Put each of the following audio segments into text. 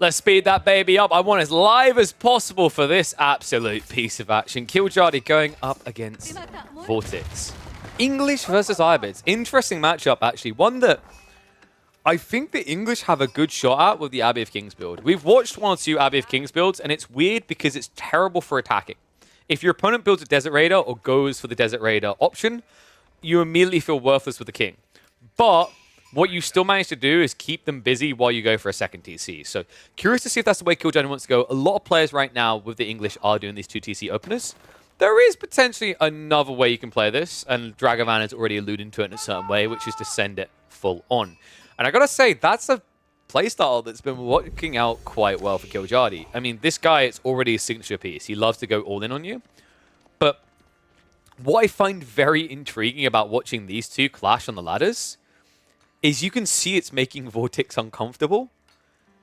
Let's speed that baby up. I want as live as possible for this absolute piece of action. Kiljardi going up against Vortex. English versus Ayyubids. Interesting matchup, actually. One that I think the English have a good shot at with the Abbey of Kings build. We've watched 1 or 2 Abbey of Kings builds, and it's weird because it's terrible for attacking. If your opponent builds a Desert Raider or goes for the Desert Raider option, you immediately feel worthless with the King. But what you still manage to do is keep them busy while you go for a second TC. So curious to see if that's the way Kiljardi wants to go. A lot of players right now with the English are doing these 2 TC openers. There is potentially another way you can play this, and Dragovan is already alluding to it in a certain way, which is to send it full on. And I gotta say, that's a playstyle that's been working out quite well for Kiljardi. I mean, this guy, it's already a signature piece. He loves to go all in on you. But what I find very intriguing about watching these two clash on the ladders is you can see it's making Vortex uncomfortable,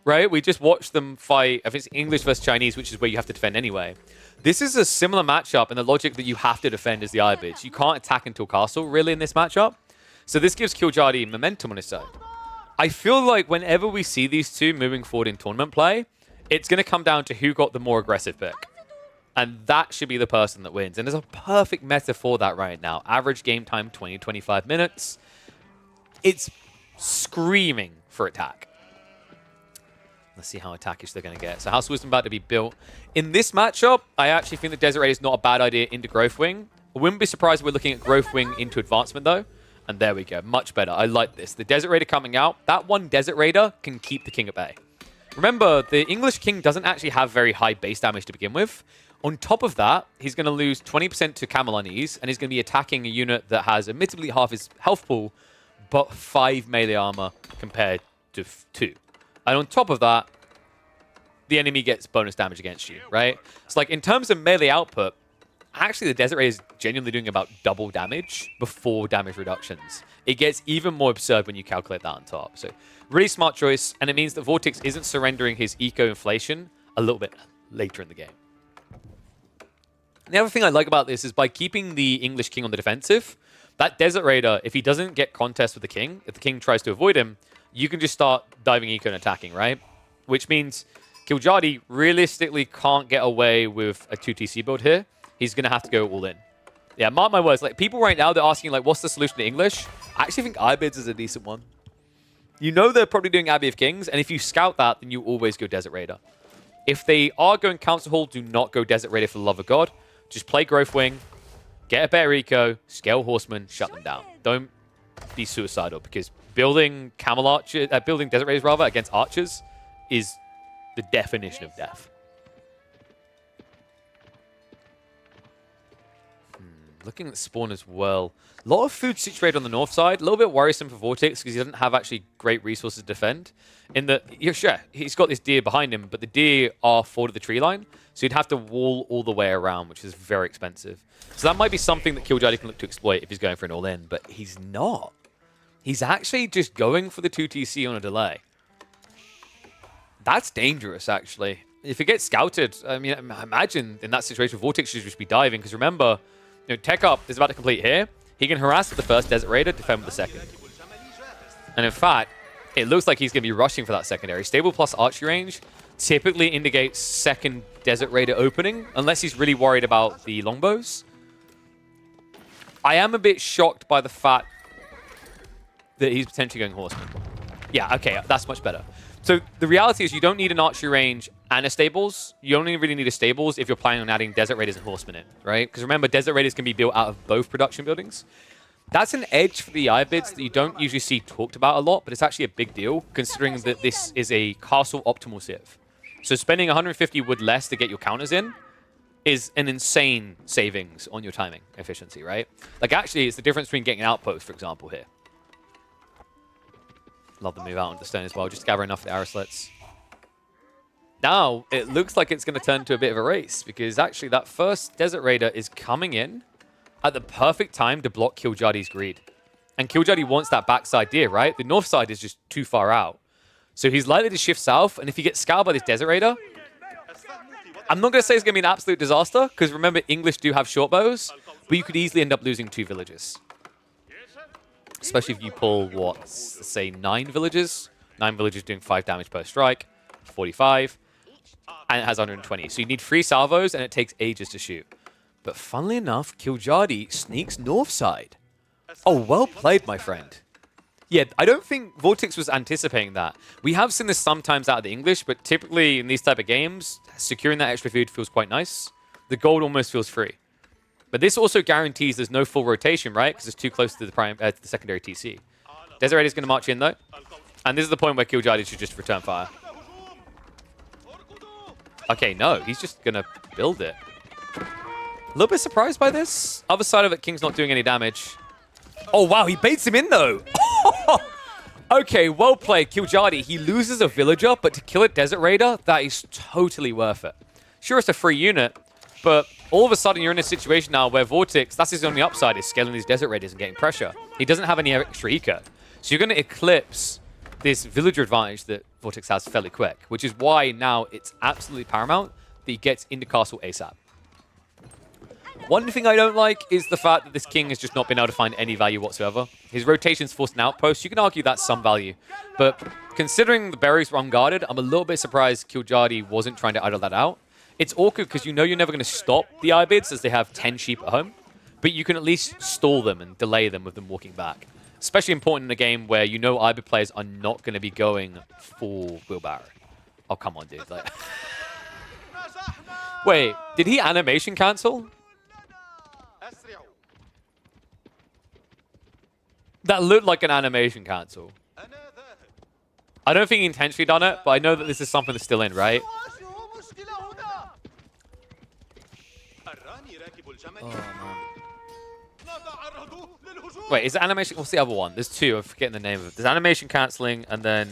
right? We just watched them fight, if it's English versus Chinese, which is where you have to defend anyway. This is a similar matchup in the logic that you have to defend as the Ayyubids. You can't attack until castle, really, in this matchup. So this gives Kiljardi momentum on his side. I feel like whenever we see these two moving forward in tournament play, it's going to come down to who got the more aggressive pick. And that should be the person that wins. And there's a perfect meta for that right now. Average game time, 20-25 minutes. It's screaming for attack. Let's see how attackish they're going to get. So House of Wisdom about to be built. In this matchup, I actually think the Desert Raider is not a bad idea into Growth Wing. I wouldn't be surprised if we're looking at Growth Wing into Advancement, though. And there we go. Much better. I like this. The Desert Raider coming out. That one Desert Raider can keep the King at bay. Remember, the English King doesn't actually have very high base damage to begin with. On top of that, he's going to lose 20% to Camelonese, and he's going to be attacking a unit that has admittedly half his health pool, but 5 melee armor compared to 2. And on top of that, the enemy gets bonus damage against you, right? So like in terms of melee output, actually the Desert Raider is genuinely doing about double damage before damage reductions. It gets even more absurd when you calculate that on top. So really smart choice, and it means that Vortex isn't surrendering his eco-inflation a little bit later in the game. The other thing I like about this is by keeping the English King on the defensive, that Desert Raider, if he doesn't get contest with the King, if the King tries to avoid him, you can just start diving eco and attacking, right? Which means Kiljardi realistically can't get away with a 2TC build here. He's going to have to go all in. Yeah, mark my words. Like, people right now, they're asking, like, what's the solution to English? I actually think Ayyubids is a decent one. You know they're probably doing Abbey of Kings, and if you scout that, then you always go Desert Raider. If they are going Council Hall, do not go Desert Raider for the love of God. Just play Growth Wing, get a better eco, scale Horsemen, shut them down. Don't be suicidal, because building building Desert Raiders rather against archers is the definition of death. Looking at spawn as well. A lot of food situated on the north side. A little bit worrisome for Vortex because he doesn't have actually great resources to defend. In that, yeah, sure, he's got this deer behind him, but the deer are forward of the tree line. So you'd have to wall all the way around, which is very expensive. So that might be something that Kiljardi can look to exploit if he's going for an all-in, but he's not. He's actually just going for the 2TC on a delay. That's dangerous, actually. If it gets scouted, I mean, imagine in that situation, Vortex should just be diving, because remember, you know, Tech Up is about to complete here. He can harass with the first Desert Raider, defend with the second. And in fact, it looks like he's going to be rushing for that secondary. Stable plus archery range typically indicates second Desert Raider opening, unless he's really worried about the longbows. I am a bit shocked by the fact that he's potentially going Horseman. Yeah, okay, that's much better. So the reality is you don't need an archery range and a stables. You only really need a stables if you're planning on adding Desert Raiders and Horsemen in, right? Because remember, Desert Raiders can be built out of both production buildings. That's an edge for the Ayyubids that you don't usually see talked about a lot, but it's actually a big deal considering that this is a castle optimal civ. So spending 150 wood less to get your counters in is an insane savings on your timing efficiency, right? Like actually, it's the difference between getting an outpost, for example, here. Love the move out on the stone as well, just to gather enough of the arrow slits. Now, it looks like it's going to turn to a bit of a race, because actually that first Desert Raider is coming in at the perfect time to block Kiljardi's greed. And Kiljardi wants that backside deer, right? The north side is just too far out. So he's likely to shift south, and if he gets scoured by this Desert Raider, I'm not going to say it's going to be an absolute disaster, because remember, English do have short bows, but you could easily end up losing 2 villages. Especially if you pull, what, say 9 villages? 9 villages doing 5 damage per strike. 45, and it has 120. So you need 3 salvos, and it takes ages to shoot. But funnily enough, Kiljardi sneaks north side. Oh, well played, my friend. Yeah, I don't think Vortex was anticipating that. We have seen this sometimes out of the English, but typically in these type of games, securing that extra food feels quite nice. The gold almost feels free. But this also guarantees there's no full rotation, right? Because it's too close to the secondary TC. Desert Raider is going to march in, though. And this is the point where Kiljardi should just return fire. Okay, no. He's just going to build it. A little bit surprised by this. Other side of it, King's not doing any damage. Oh, wow. He baits him in, though. Okay, well played, Kiljardi. He loses a villager, but to kill a Desert Raider, that is totally worth it. Sure, it's a free unit, but all of a sudden you're in a situation now where Vortex, that's his only upside, is scaling these Desert Raiders and getting pressure. He doesn't have any extra eco. So you're going to eclipse this villager advantage that Vortex has fairly quick, which is why now it's absolutely paramount that he gets into castle ASAP. One thing I don't like is the fact that this king has just not been able to find any value whatsoever. His rotation's forced an outpost. You can argue that's some value. But considering the berries were unguarded, I'm a little bit surprised Kiljardi wasn't trying to idle that out. It's awkward because you know you're never going to stop the Ayubids as they have 10 sheep at home. But you can at least stall them and delay them with them walking back. Especially important in a game where you know Ayyubid players are not going to be going full wheelbarrow. Oh, come on, dude. Like... Wait, did he animation cancel? That looked like an animation cancel. I don't think he intentionally done it, but I know that this is something that's still in, right? Oh, man. Wait, is it animation? What's the other one? There's 2. I'm forgetting the name of it. There's animation cancelling, and then...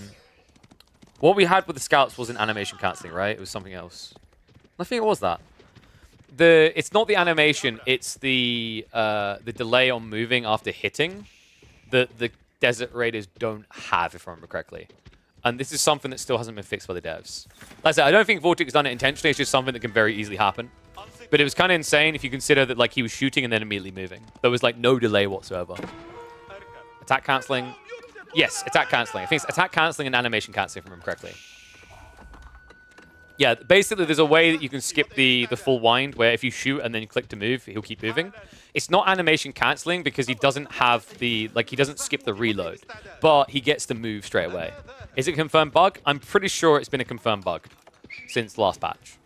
What we had with the scouts wasn't animation cancelling, right? It was something else. I think it was that. It's not the animation, it's the delay on moving after hitting that the Desert Raiders don't have, if I remember correctly. And this is something that still hasn't been fixed by the devs. Like I said, I don't think Vortex has done it intentionally. It's just something that can very easily happen. But it was kind of insane if you consider that like he was shooting and then immediately moving. There was like no delay whatsoever. Attack cancelling. Yes, attack cancelling. I think it's attack cancelling and animation cancelling, if I remember correctly. Yeah, basically there's a way that you can skip the full wind where if you shoot and then you click to move, he'll keep moving. It's not animation cancelling because he doesn't have the, like he doesn't skip the reload, but he gets to move straight away. Is it a confirmed bug? I'm pretty sure it's been a confirmed bug since last patch.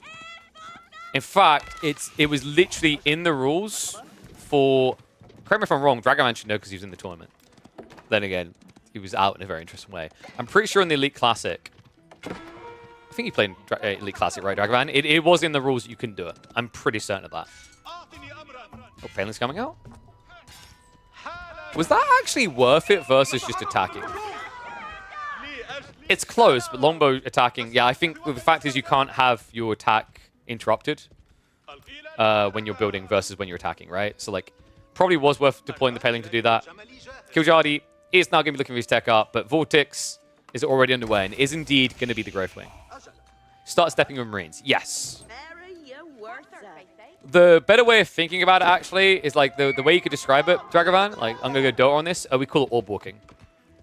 In fact, it was literally in the rules for, correct me if I'm wrong, Dragoman should know because he was in the tournament. Then again, he was out in a very interesting way. I'm pretty sure in the Elite Classic, I think you played in Elite Classic, right, Dragoman? It was in the rules that you couldn't do it. I'm pretty certain of that. Oh, Palin's coming out. Was that actually worth it versus just attacking? It's close, but longbow attacking, yeah, I think the fact is you can't have your attack interrupted when you're building versus when you're attacking, right? So, like, probably was worth deploying the Paling to do that. Kiljardi is now going to be looking for his tech up, but Vortex is already underway and is indeed going to be the Growth Wing. Start stepping with Marines. Yes. The better way of thinking about it, actually, is like the way you could describe it, Dragovan. Like, I'm going to go Dota on this. We call it orb walking.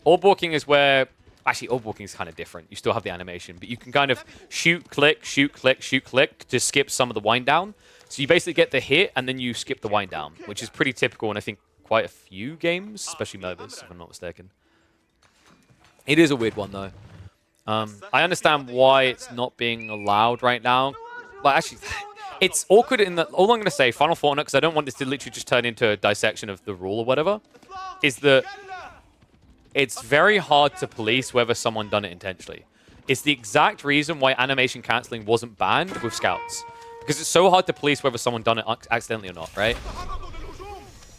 Orb walking is where... Actually, orb walking is kind of different. You still have the animation, but you can kind of shoot, click, shoot, click, shoot, click to skip some of the wind down. So you basically get the hit, and then you skip the wind down, which is pretty typical in, I think, quite a few games, especially MOBAs, if I'm not mistaken. It is a weird one, though. I understand why it's not being allowed right now. Like, actually, it's awkward in that... All I'm going to say, Final Fortnite, because I don't want this to literally just turn into a dissection of the rule or whatever, is that it's very hard to police whether someone done it intentionally. It's the exact reason why animation cancelling wasn't banned with scouts. Because it's so hard to police whether someone done it accidentally or not, right?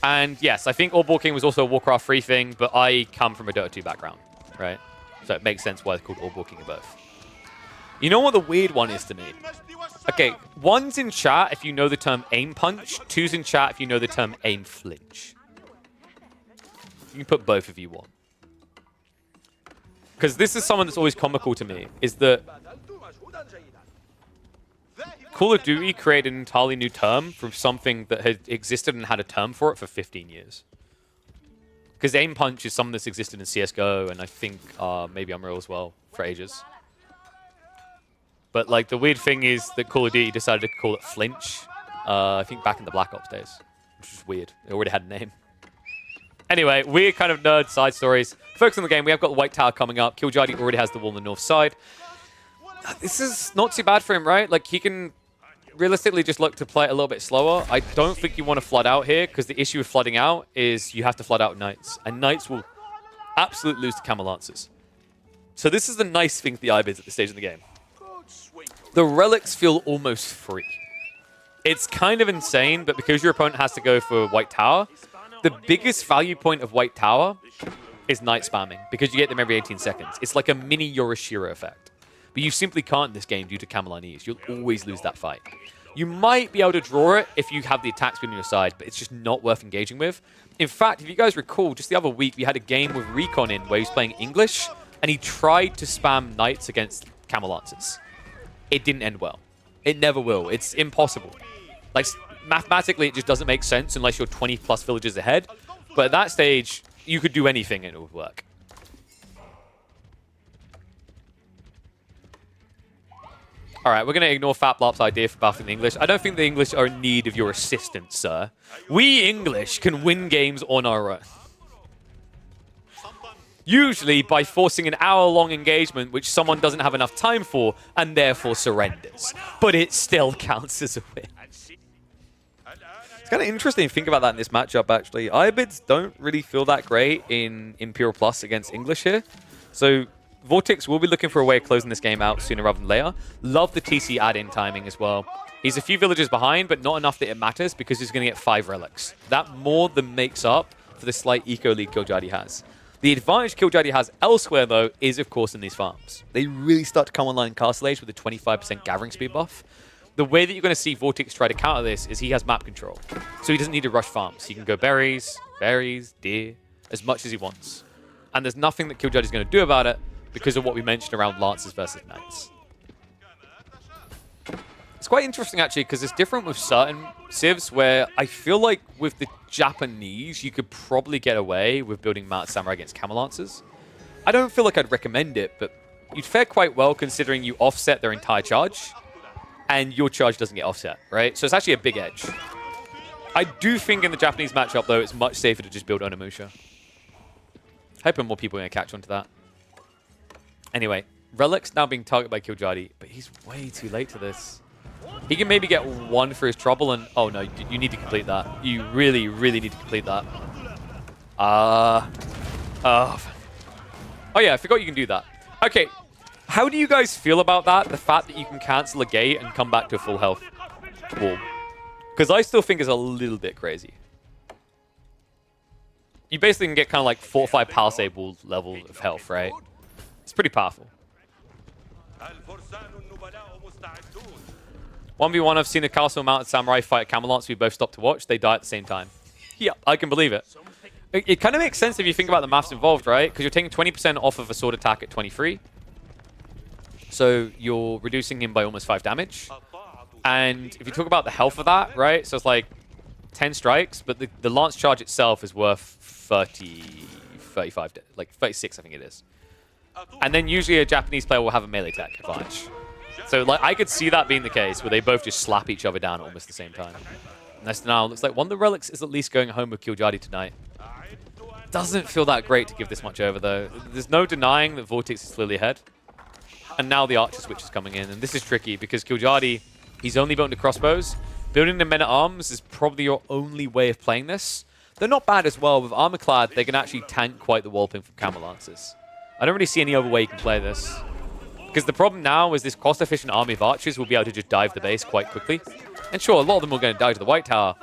And yes, I think orb walking was also a Warcraft 3 thing, but I come from a Dota 2 background, right? So it makes sense why it's called orb walking in both. You know what the weird one is to me? Okay, 1's in chat if you know the term aim punch, 2's in chat if you know the term aim flinch. You can put both if you want. Because this is someone that's always comical to me, is that Call of Duty created an entirely new term from something that had existed and had a term for it for 15 years. Because aim punch is something that's existed in CSGO and I think maybe Unreal as well for ages. But like the weird thing is that Call of Duty decided to call it Flinch. I think back in the Black Ops days, which is weird. It already had a name. Anyway, weird kind of nerd side stories. Focus on the game. We have got the White Tower coming up. Kiljardi already has the wall on the north side. This is not too bad for him, right? Like, he can realistically just look to play it a little bit slower. I don't think you want to flood out here, because the issue with flooding out is you have to flood out Knights. And Knights will absolutely lose to Camel Lancers. So this is the nice thing for the Ayubids at this stage in the game. The relics feel almost free. It's kind of insane, but because your opponent has to go for White Tower, the biggest value point of White Tower is Knight spamming, because you get them every 18 seconds. It's like a mini Yorishiro effect. But you simply can't in this game due to Camelanese. You'll always lose that fight. You might be able to draw it if you have the attack speed on your side, but it's just not worth engaging with. In fact, if you guys recall, just the other week, we had a game with Recon in where he was playing English, and he tried to spam Knights against Camel Lancers. It didn't end well. It never will. It's impossible. Like, mathematically, it just doesn't make sense unless you're 20+ villages ahead. But at that stage, you could do anything and it would work. All right, we're going to ignore Fatblop's idea for buffing the English. I don't think the English are in need of your assistance, sir. We English can win games on our own. Usually by forcing an hour-long engagement which someone doesn't have enough time for and therefore surrenders. But it still counts as a win. It's kind of interesting to think about that in this matchup, actually. Ayyubids don't really feel that great in Imperial Plus against English here. So Vortex will be looking for a way of closing this game out sooner rather than later. Love the TC add-in timing as well. He's a few villages behind, but not enough that it matters because he's going to get 5 relics. That more than makes up for the slight eco lead Kiljardi has. The advantage Kiljardi has elsewhere, though, is, of course, in these farms. They really start to come online in Castle Age with a 25% gathering speed buff. The way that you're going to see Vortex try to counter this is he has map control. So he doesn't need to rush farms. He can go berries, deer, as much as he wants. And there's nothing that Kiljardi is going to do about it because of what we mentioned around Lancers versus Knights. It's quite interesting, actually, because it's different with certain civs where I feel like with the Japanese, you could probably get away with building Mount Samurai against Camel Lancers. I don't feel like I'd recommend it, but you'd fare quite well considering you offset their entire charge, and your charge doesn't get offset, right? So it's actually a big edge. I do think in the Japanese matchup, though, it's much safer to just build Onimusha. Hoping more people are going to catch on to that. Anyway, Relic's now being targeted by Kiljardi, but he's way too late to this. He can maybe get 1 for his trouble, and oh no, you need to complete that. You really, really need to complete that. Oh yeah, I forgot you can do that. Okay, how do you guys feel about that? The fact that you can cancel a gate and come back to a full health wall? Because I still think it's a little bit crazy. You basically can get kind of like 4 or 5 palisade wall level of health, right? It's pretty powerful. 1v1, I've seen a Castle Mounted Samurai fight Camelot, so we both stopped to watch. They die at the same time. Yeah, I can believe it. It kind of makes sense if you think about the maths involved, right? Because you're taking 20% off of a sword attack at 23. So you're reducing him by almost 5 damage. And if you talk about the health of that, right? So it's like 10 strikes, but the lance charge itself is worth 35, like 36, I think it is. And then usually a Japanese player will have a melee attack advantage. So like I could see that being the case, where they both just slap each other down at almost the same time. And now looks like one of the relics is at least going home with Kiljardi tonight. Doesn't feel that great to give this much over, though. There's no denying that Vortex is clearly ahead. And now the Archer switch is coming in. And this is tricky because Kiljardi, he's only built into crossbows. Building the men-at-arms is probably your only way of playing this. They're not bad as well. With Armor-clad, they can actually tank quite the walloping from Camel Lancers. I don't really see any other way you can play this. Because the problem now is this cost-efficient army of archers will be able to just dive the base quite quickly. And sure, a lot of them are going to die to the White Tower.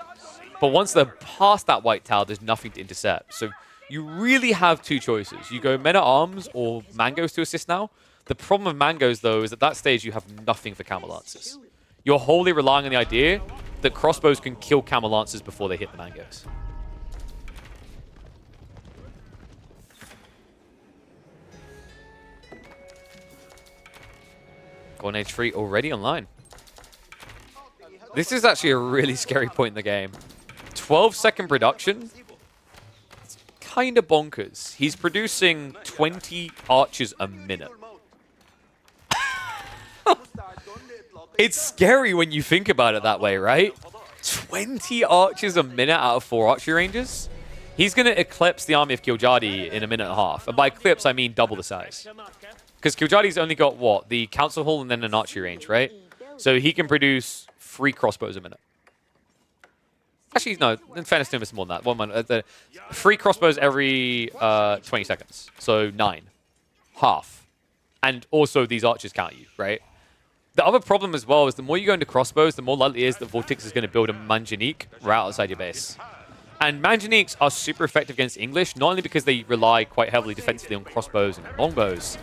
But once they're past that White Tower, there's nothing to intercept. So you really have 2 choices. You go men-at-arms or mangoes to assist now. The problem with mangoes, though, is at that stage you have nothing for Camel Lancers. You're wholly relying on the idea that crossbows can kill Camel Lancers before they hit the mangoes. Golden Age 3 already online. This is actually a really scary point in the game. 12-second production. It's kind of bonkers. He's producing 20 archers a minute. It's scary when you think about it that way, right? 20 archers a minute out of 4 archery ranges? He's going to eclipse the army of Killjardy in a minute and a half. And by eclipse, I mean double the size. Because Killjardy's only got, what? The council hall and then an archery range, right? So he can produce 3 crossbows a minute. Actually, no. In fairness to him, it's more than that. 3 crossbows every 20 seconds. So 9. Half. And also these archers count you, right? The other problem as well is the more you go into crossbows, the more likely it is that Vortex is going to build a Manjanique right outside your base. And Manjaniques are super effective against English, not only because they rely quite heavily defensively on crossbows and longbows.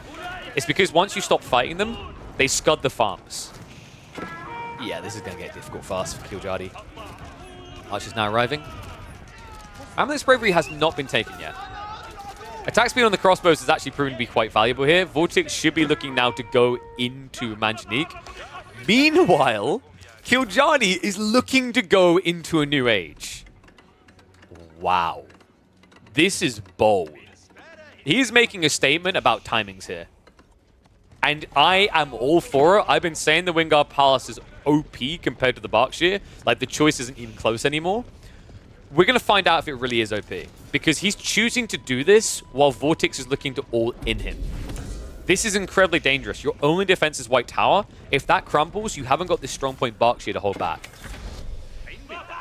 It's because once you stop fighting them, they scud the farms. Yeah, this is going to get difficult fast for Killjardy. Archer's now arriving. Amulet's Bravery has not been taken yet. Attack speed on the crossbows has actually proven to be quite valuable here. Vortex should be looking now to go into Manjanique. Meanwhile, Killjardy is looking to go into a new age. Wow. This is bold. He's making a statement about timings here. And I am all for it. I've been saying the Wingard Palace is OP compared to the Berkshire. Like, the choice isn't even close anymore. We're going to find out if it really is OP. Because he's choosing to do this while Vortex is looking to all-in him. This is incredibly dangerous. Your only defense is White Tower. If that crumbles, you haven't got this strong point Berkshire to hold back.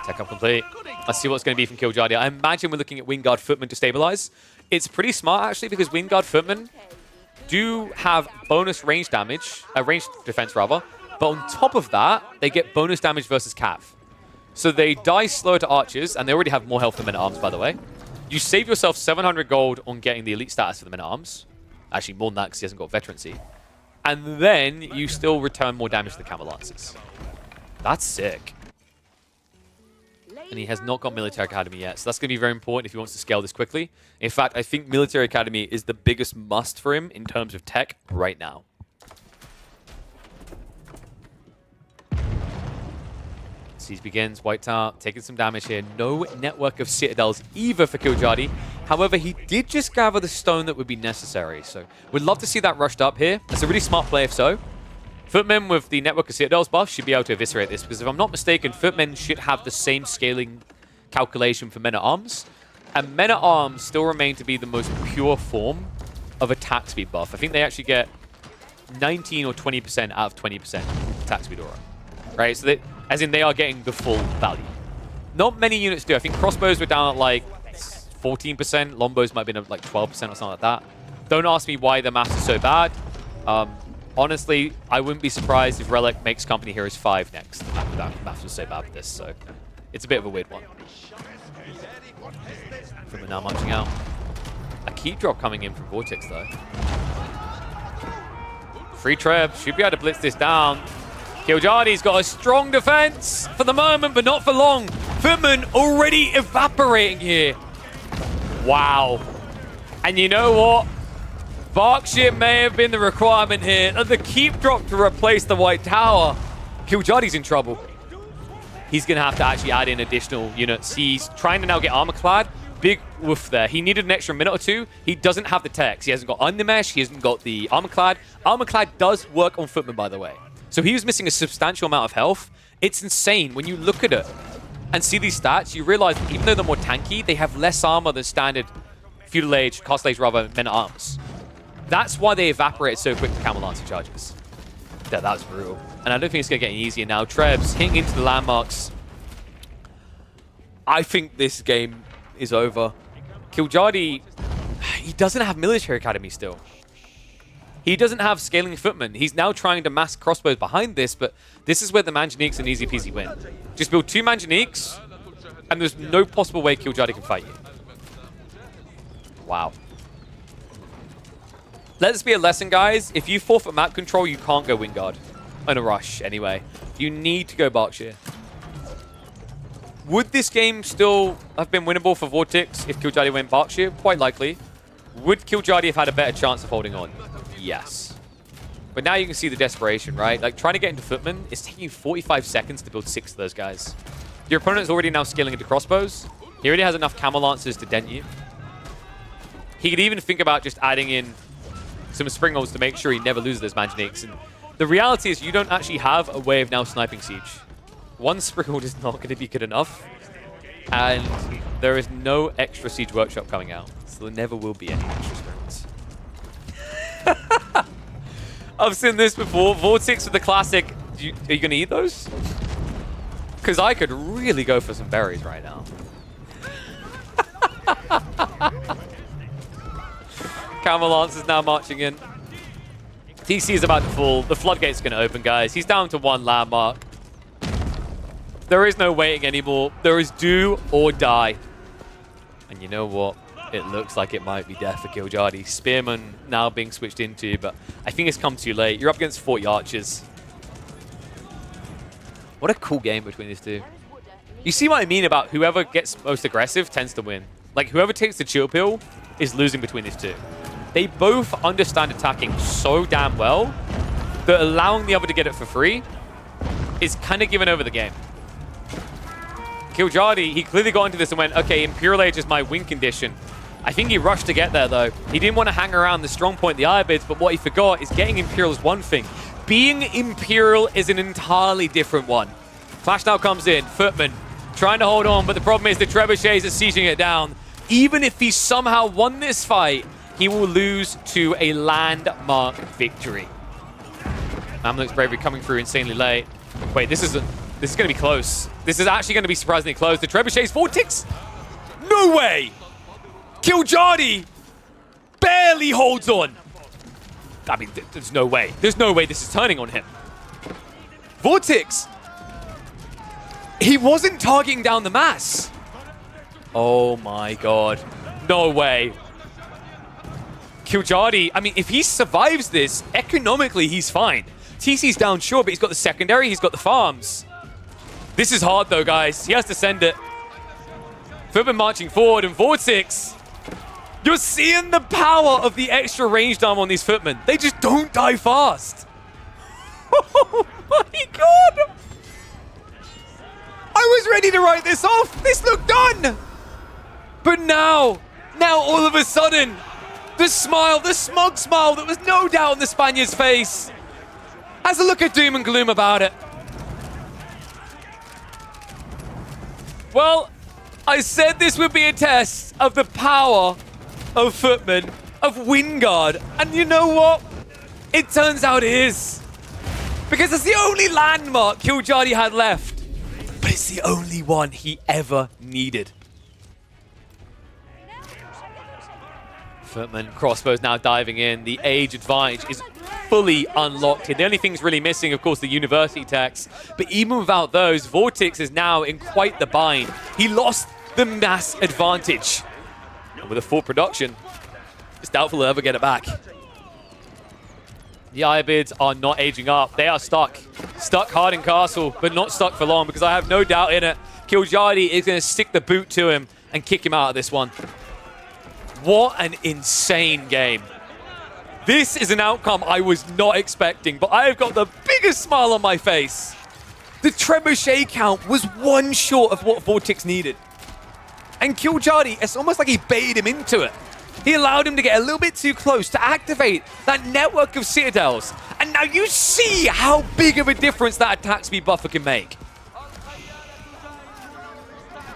Tech up complete. Let's see what's going to be from Killjardy. I imagine we're looking at Wingard Footmen to stabilize. It's pretty smart, actually, because Wingard Footmen do have bonus range damage, range defense, rather. But on top of that, they get bonus damage versus Cav. So they die slower to archers, and they already have more health than men-at-arms, by the way. You save yourself 700 gold on getting the elite status for the men-at-arms. Actually, more than that, because he hasn't got veterancy. And then you still return more damage to the camel lances. That's sick. And he has not got Military Academy yet, so that's going to be very important if he wants to scale this quickly. In fact, I think Military Academy is the biggest must for him in terms of tech right now. Siege begins. White Tower taking some damage here. No network of citadels either for Killjardy. However, he did just gather the stone that would be necessary. So we'd love to see that rushed up here. That's a really smart play if so. Footmen with the network of citadels buff should be able to eviscerate this. Because if I'm not mistaken, Footmen should have the same scaling calculation for men-at-arms. And men-at-arms still remain to be the most pure form of attack speed buff. I think they actually get 19 or 20% out of 20% attack speed aura. Right? So as in, they are getting the full value. Not many units do. I think crossbows were down at like 14%. Longbows might have been at like 12% or something like that. Don't ask me why the maths is so bad. Honestly, I wouldn't be surprised if Relic makes Company Heroes 5 next. That maths was so bad with this, so it's a bit of a weird one. From now marching out. A keep drop coming in from Vortex, though. Free Treb. Should be able to blitz this down. Killjardy's got a strong defense for the moment, but not for long. Footman already evaporating here. Wow. And you know what? Berkshire may have been the requirement here. The keep drop to replace the White Tower. Killjardy's in trouble. He's going to have to actually add in additional units. He's trying to now get armor-clad. Big woof there. He needed an extra minute or two. He doesn't have the techs. He hasn't got Undermesh. He hasn't got the armor-clad. Armor-clad does work on Footman, by the way. So he was missing a substantial amount of health. It's insane. When you look at it and see these stats, you realize that even though they're more tanky, they have less armor than standard Feudal Age, Castle Age rather, men-at-arms. That's why they evaporate so quick to Camel Lancer charges. Yeah, that was brutal. And I don't think it's going to get any easier now. Trebs hitting into the landmarks. I think this game is over. Killjardy, he doesn't have Military Academy still. He doesn't have Scaling Footmen. He's now trying to mass crossbows behind this, but this is where the Manjaniques an easy peasy win. Just build 2 Manjaniques, and there's no possible way Killjardy can fight you. Wow. Let this be a lesson, guys. If you forfeit map control, you can't go Wingard. In a rush, anyway. You need to go Berkshire. Would this game still have been winnable for Vortex if Killjardy went Berkshire? Quite likely. Would Killjardy have had a better chance of holding on? Yes. But now you can see the desperation, right? Like, trying to get into Footman is taking you 45 seconds to build 6 of those guys. Your opponent is already now scaling into crossbows. He already has enough Camel Lancers to dent you. He could even think about just adding in some Springholes to make sure he never loses those Manjaniques. And The reality is you don't actually have a way of now sniping Siege. One Sprinkled is not going to be good enough. And there is no extra Siege Workshop coming out. So there never will be any extra Sprinkleds. I've seen this before. Vortex with the classic. Are you going to eat those? Because I could really go for some berries right now. Camelance is now marching in. TC is about to fall. The floodgate's going to open, guys. He's down to one landmark. There is no waiting anymore. There is do or die. And you know what? It looks like it might be death for Kiljardi. Spearman now being switched into, but I think it's come too late. You're up against 40 archers. What a cool game between these two. You see what I mean about whoever gets most aggressive tends to win. Like, whoever takes the chill pill is losing between these two. They both understand attacking so damn well that allowing the other to get it for free is kind of giving over the game. Kiljardi, he clearly got into this and went, okay, Imperial Age is my win condition. I think he rushed to get there, though. He didn't want to hang around the strong point, the Ayyubids, but what he forgot is getting Imperial is one thing. Being Imperial is an entirely different one. Flash now comes in. Footman trying to hold on, but the problem is the Trebuchets are sieging it down. Even if he somehow won this fight, he will lose to a landmark victory. Mamluk's Bravery coming through insanely late. Wait, this is going to be close. This is actually going to be surprisingly close. The Trebuchets Vortex? No way! Kiljardi barely holds on. I mean, there's no way. There's no way this is turning on him. Vortex! He wasn't targeting down the mass. Oh my god. No way. Kiljardi, I mean, if he survives this, economically, he's fine. TC's down, sure, but he's got the secondary, he's got the farms. This is hard, though, guys. He has to send it. Footman marching forward, and Vortex. You're seeing the power of the extra ranged arm on these Footmen. They just don't die fast. Oh my god! I was ready to write this off. This looked done. But now all of a sudden, the smile, the smug smile that was no doubt on the Spaniard's face has a look of doom and gloom about it. Well, I said this would be a test of the power of Footman, of Wynguard, and you know what? It turns out it is. Because it's the only landmark Kiljardi had left, but it's the only one he ever needed. Footman, crossbows now diving in. The age advantage is fully unlocked here. The only thing's really missing, of course, the university techs. But even without those, Vortex is now in quite the bind. He lost the mass advantage. And with a full production, it's doubtful he'll ever get it back. The Ayyubids are not aging up. They are stuck. Stuck hard in castle, but not stuck for long, because I have no doubt in it. Kiljardi is going to stick the boot to him and kick him out of this one. What an insane game. This is an outcome I was not expecting, but I have got the biggest smile on my face. The trebuchet count was one short of what Vortex needed. And Kiljardi, it's almost like he baited him into it. He allowed him to get a little bit too close to activate that network of citadels. And now you see how big of a difference that attack speed buffer can make.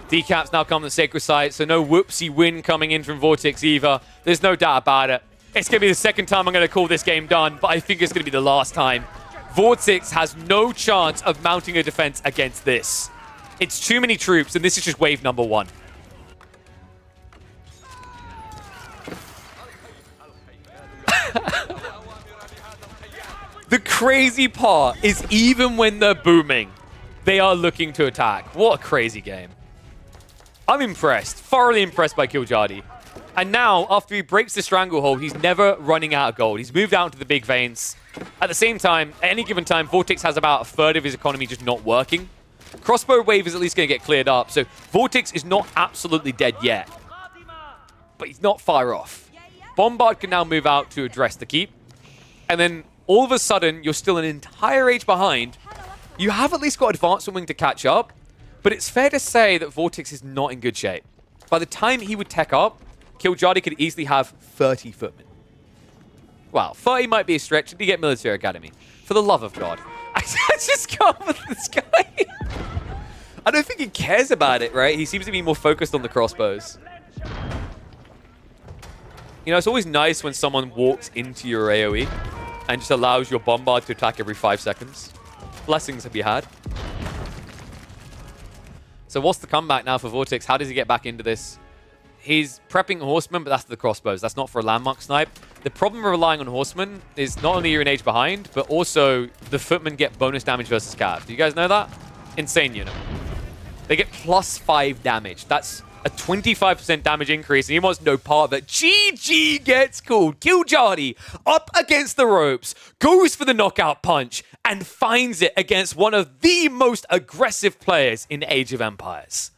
Decaps now come to the Sacred Site, so no whoopsie win coming in from Vortex either. There's no doubt about it. It's going to be the second time I'm going to call this game done, but I think it's going to be the last time. Vortex has no chance of mounting a defense against this. It's too many troops, and this is just wave number one. The crazy part is even when they're booming, they are looking to attack. What a crazy game. I'm impressed, thoroughly impressed by Kiljardi. And now, after he breaks the stranglehold, he's never running out of gold. He's moved out to the big veins. At the same time, at any given time, Vortex has about a third of his economy just not working. Crossbow wave is at least going to get cleared up, so Vortex is not absolutely dead yet. But he's not far off. Bombard can now move out to address the keep. And then, all of a sudden, you're still an entire age behind. You have at least got Advancement Wing to catch up. But it's fair to say that Vortex is not in good shape. By the time he would tech up, Kiljardi could easily have 30 Footmen. Wow, 30 might be a stretch. Did he get military academy? For the love of God. I just can't with this guy. I don't think he cares about it, right? He seems to be more focused on the crossbows. You know, it's always nice when someone walks into your AoE and just allows your bombard to attack every 5 seconds. Blessings have you had. So what's the comeback now for Vortex? How does he get back into this? He's prepping horsemen, but that's the crossbows. That's not for a landmark snipe. The problem with relying on horsemen is not only you're an age behind, but also the footmen get bonus damage versus cav. Do you guys know that? Insane unit. They get +5 damage. That's a 25% damage increase, and he wants no part of it. GG gets called. Killjardy up against the ropes, goes for the knockout punch, and finds it against one of the most aggressive players in Age of Empires.